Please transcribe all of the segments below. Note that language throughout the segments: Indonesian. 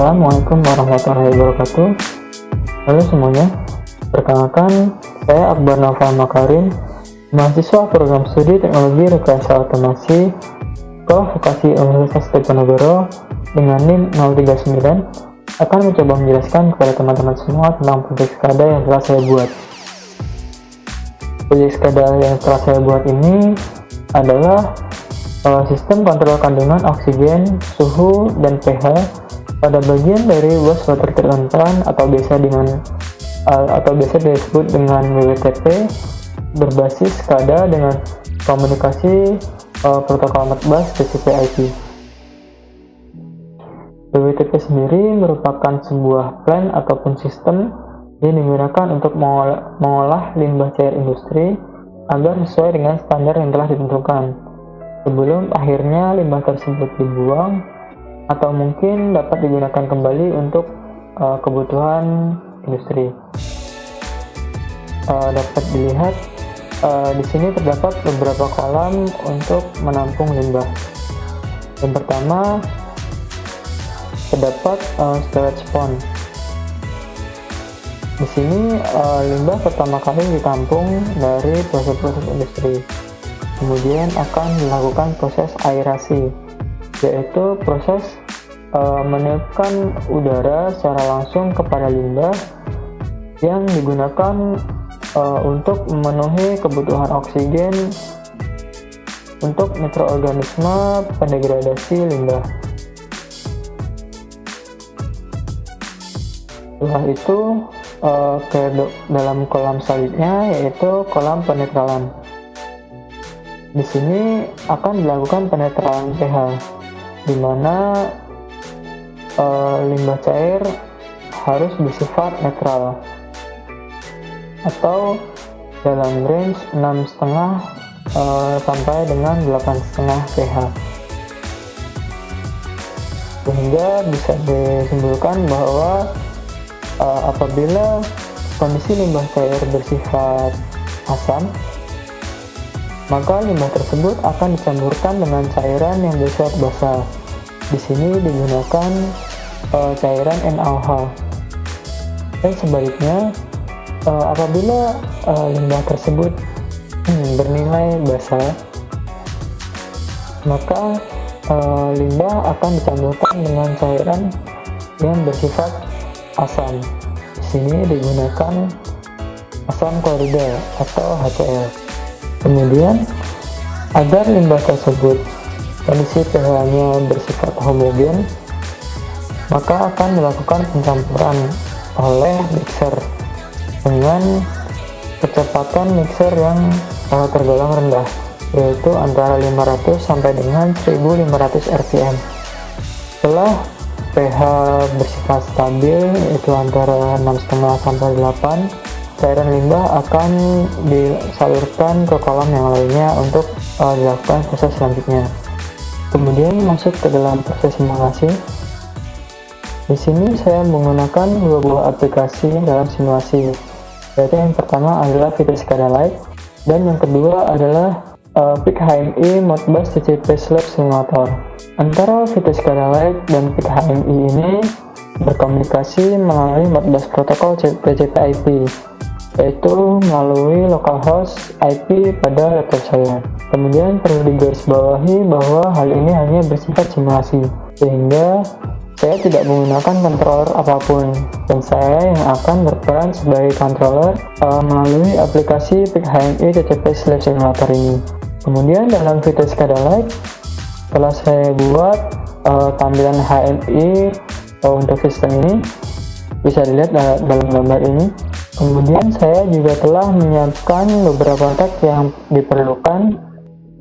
Assalamualaikum warahmatullahi wabarakatuh. Halo semuanya, perkenalkan saya Akbar Naufal Makarim, mahasiswa program studi teknologi rekayasa otomasi Sekolah Vokasi Universitas Diponegoro dengan NIM 039 akan mencoba menjelaskan kepada teman-teman semua tentang proyek SCADA yang telah saya buat. Proyek SCADA yang telah saya buat ini adalah sistem kontrol kandungan oksigen, suhu, dan pH pada bagian dari wastewater treatment plant atau biasa disebut dengan WWTP, berbasis SCADA dengan komunikasi protokol Modbus TCP/IP. WWTP sendiri merupakan sebuah plan ataupun sistem yang digunakan untuk mengolah limbah cair industri agar sesuai dengan standar yang telah ditentukan sebelum akhirnya limbah tersebut dibuang atau mungkin dapat digunakan kembali untuk kebutuhan industri. Dapat dilihat di sini terdapat beberapa kolam untuk menampung limbah. Yang pertama terdapat storage pond. Di sini limbah pertama kali ditampung dari proses-proses industri. Kemudian akan dilakukan proses aerasi, yaitu proses meniupkan udara secara langsung kepada limbah yang digunakan untuk memenuhi kebutuhan oksigen untuk mikroorganisme pendegradasi limbah. Setelah itu ke dalam kolam selanjutnya, yaitu kolam penetralan. Di sini akan dilakukan penetralan pH, di mana limbah cair harus bersifat netral atau dalam range 6,5 sampai dengan 8,5 pH, sehingga bisa disimpulkan bahwa apabila kondisi limbah cair bersifat asam, maka limbah tersebut akan dicampurkan dengan cairan yang bersifat basah. Di sini digunakan cairan NaOH. Dan sebaliknya, apabila limbah tersebut bernilai basah, maka limbah akan dicampurkan dengan cairan yang bersifat asam. Di sini digunakan asam klorida atau HCl. Kemudian, agar limbah tersebut kondisi pH-nya bersifat homogen, maka akan dilakukan pencampuran oleh mixer dengan kecepatan mixer yang tergolong rendah, yaitu antara 500 sampai dengan 1500 rpm. Setelah pH bersifat stabil, yaitu antara 6,5 sampai 8, cairan limbah akan disalurkan ke kolam yang lainnya untuk dilakukan proses selanjutnya. Kemudian masuk ke dalam proses simulasi. Di sini saya menggunakan dua buah aplikasi dalam simulasi, yaitu yang pertama adalah VT SCADA Lite dan yang kedua adalah PIC HMI Modbus TCP/Lab Simulator. Antara VT SCADA Lite dan PIC HMI ini berkomunikasi melalui Modbus protokol TCP/IP, yaitu melalui localhost IP pada laptop saya. Kemudian perlu digarisbawahi bahwa hal ini hanya bersifat simulasi, sehingga saya tidak menggunakan controller apapun, dan saya yang akan berperan sebagai controller melalui aplikasi PIC HMI TCP/Lab Simulator ini. Kemudian dalam VT SCADA Lite, setelah saya buat tampilan HMI untuk sistem ini, bisa dilihat dalam gambar ini. Kemudian saya juga telah menyiapkan beberapa tag yang diperlukan,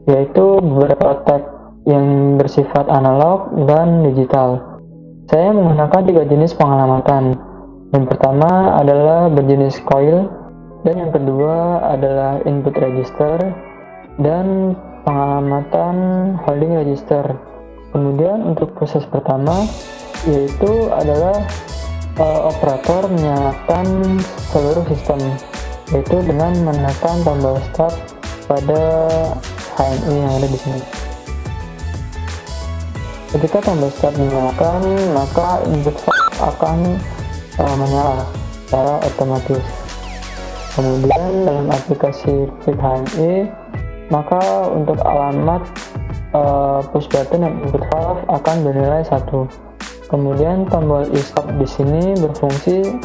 yaitu beberapa tag yang bersifat analog dan digital. Saya menggunakan 3 jenis pengalamatan. Yang pertama adalah berjenis coil, dan yang kedua adalah input register, dan pengalamatan holding register. Kemudian untuk proses pertama, yaitu adalah operator menyalakan seluruh sistem, yaitu dengan menekan tombol start pada HMI yang ada di sini. Ketika tombol start dinyalakan, maka input valve akan menyala secara otomatis. Kemudian dalam aplikasi Quick HMI, maka untuk alamat push button dan input valve akan bernilai 1. Kemudian tombol e-stop di sini berfungsi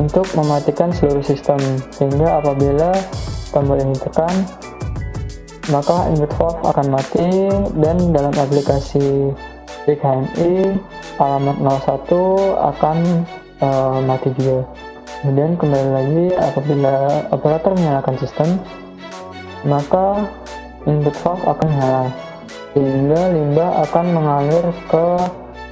untuk mematikan seluruh sistem, sehingga apabila tombol ini ditekan, maka input valve akan mati, dan dalam aplikasi Quick HMI alamat 01 akan mati juga. Kemudian kembali lagi, apabila operator menyalakan sistem, maka input valve akan nyala, sehingga limbah akan mengalir ke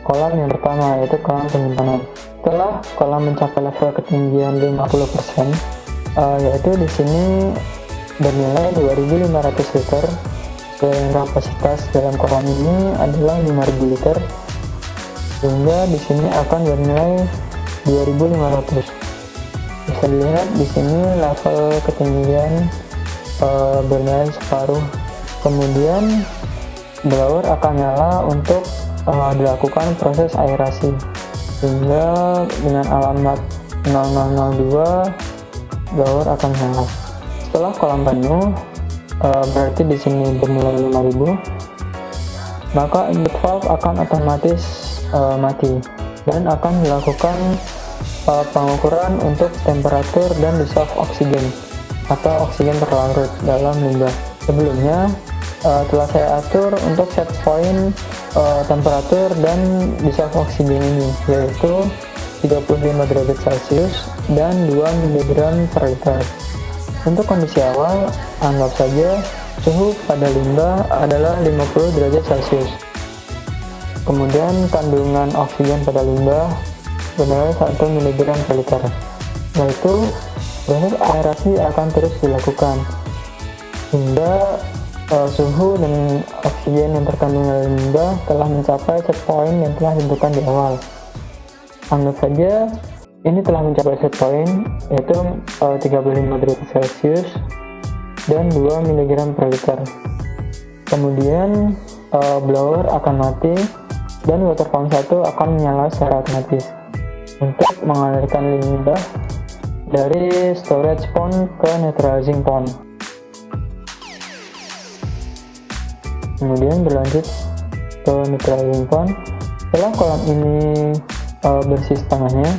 kolam yang pertama, yaitu kolam penyimpanan. Setelah kolam mencapai level ketinggian 50%, yaitu di sini bernilai 2.500 liter, dan kapasitas dalam kolam ini adalah 5.000 liter, sehingga di sini akan bernilai 2.500. Bisa dilihat di sini level ketinggian bernilai separuh. Kemudian blower akan nyala untuk dilakukan proses aerasi, sehingga dengan alamat 0002 blower akan nyala. Setelah kolam penuh, berarti di sini bernilai 5.000, maka input valve akan otomatis mati, dan akan dilakukan pengukuran untuk temperatur dan dissolve oksigen atau oksigen terlarut dalam limbah. Sebelumnya telah saya atur untuk set point temperatur dan dissolve oksigen ini, yaitu 35 derajat Celcius dan 2 mg per liter. Untuk kondisi awal, anggap saja suhu pada limbah adalah 50 derajat Celcius. Kemudian kandungan oksigen pada limbah bernilai 1 mg per liter. Setelah itu, proses aerasi akan terus dilakukan hingga suhu dan oksigen yang terkandung dalam limbah telah mencapai set point yang telah ditentukan di awal. Anggap saja ini telah mencapai set point, yaitu 35 derajat Celcius dan 2 mg per liter. Kemudian blower akan mati dan water pump 1 akan menyala secara otomatis untuk mengalirkan limbah dari storage pond ke neutralizing pond. Kemudian berlanjut ke neutralizing pond. Setelah kolam ini bersih setengahnya,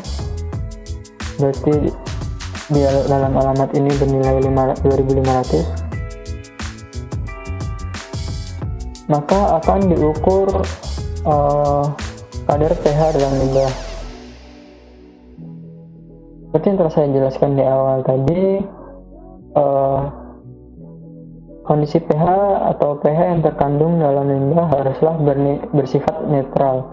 berarti di dalam alamat ini bernilai 2.500, maka akan diukur kadar pH dalam limbah. Seperti yang telah saya jelaskan di awal tadi, kondisi pH atau pH yang terkandung dalam limbah haruslah bersifat netral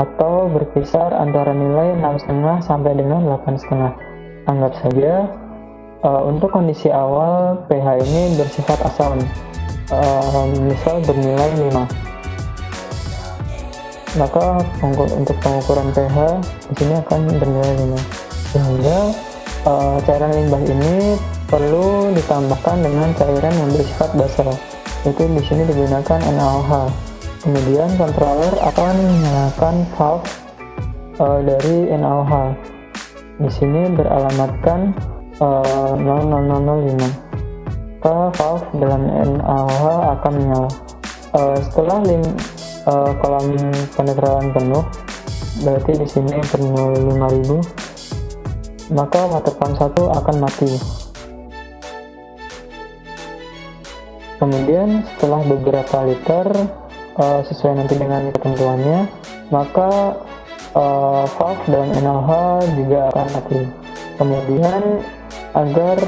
atau berkisar antara nilai 6,5 sampai dengan 8,5. Anggap saja untuk kondisi awal pH ini bersifat asam, misal bernilai 5. Maka untuk pengukuran pH di sini akan bernilai 5. Sehingga cairan limbah ini perlu ditambahkan dengan cairan yang bersifat basal, yaitu di sini digunakan NaOH. Kemudian controller akan menyalakan valve dari NaOH. Di sini beralamatkan 00005. Maka valve dalam NaOH akan menyala. Setelah kolam penetralan penuh, berarti di sini penuh 5.000, maka water pump 1 akan mati. Kemudian setelah beberapa liter, sesuai nanti dengan ketentuannya, maka valve dalam NaOH juga akan mati. Kemudian agar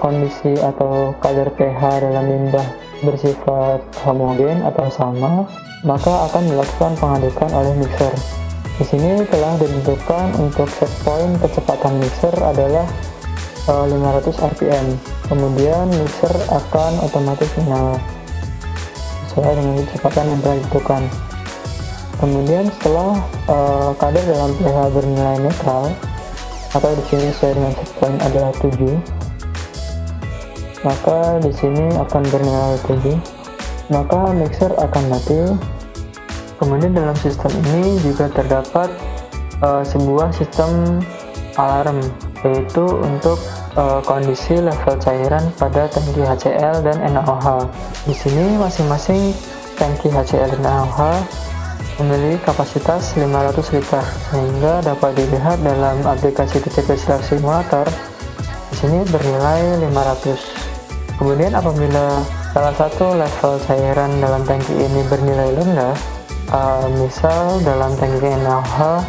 kondisi atau kadar pH dalam limbah bersifat homogen atau sama, maka akan dilakukan pengadukan oleh mixer. Di sini telah ditentukan untuk set point kecepatan mixer adalah 500 rpm. Kemudian mixer akan otomatis menyala sesuai dengan kecepatan yang telah ditentukan. Kemudian setelah kadar dalam pH bernilai netral atau di sini sesuai dengan set point adalah 7, maka di sini akan bernilai 7, maka mixer akan mati. Kemudian dalam sistem ini juga terdapat sebuah sistem alarm, yaitu untuk kondisi level cairan pada tangki HCl dan NaOH. Di sini masing-masing tangki HCl dan NaOH memiliki kapasitas 500 liter, sehingga dapat dilihat dalam aplikasi TCP Simulator. Di sini bernilai 500. Kemudian apabila salah satu level cairan dalam tangki ini bernilai rendah, misal dalam tangki NaOH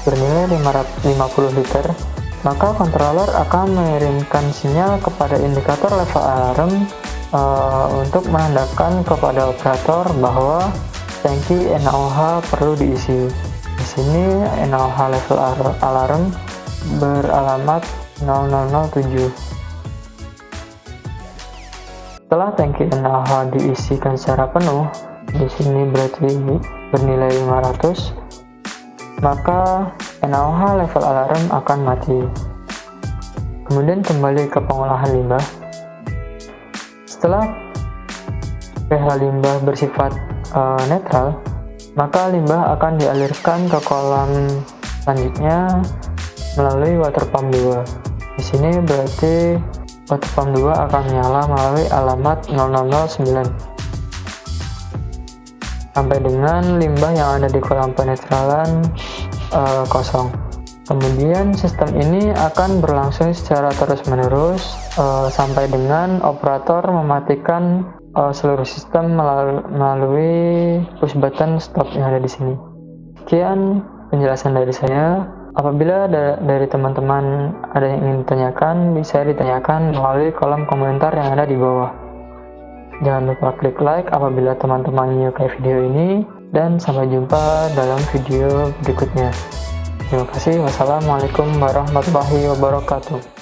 bernilai 550 liter, maka controller akan mengirimkan sinyal kepada indikator level alarm untuk menandakan kepada operator bahwa tangki NaOH perlu diisi. Di sini NaOH level alarm beralamat 0007. Setelah tangki NaOH diisikan secara penuh, di sini berarti bernilai 500, maka NaOH level alarm akan mati. Kemudian kembali ke pengolahan limbah. Setelah pH limbah bersifat netral, maka limbah akan dialirkan ke kolam selanjutnya melalui water pump 2. Di sini berarti water pump 2 akan menyala melalui alamat 0009 sampai dengan limbah yang ada di kolam penetralan kosong. Kemudian sistem ini akan berlangsung secara terus-menerus sampai dengan operator mematikan seluruh sistem melalui push button stop yang ada di sini. Sekian penjelasan dari saya. Apabila dari teman-teman ada yang ingin ditanyakan, bisa ditanyakan melalui kolom komentar yang ada di bawah. Jangan lupa klik like apabila teman-teman menyukai video ini, dan sampai jumpa dalam video berikutnya. Terima kasih. Wassalamualaikum warahmatullahi wabarakatuh.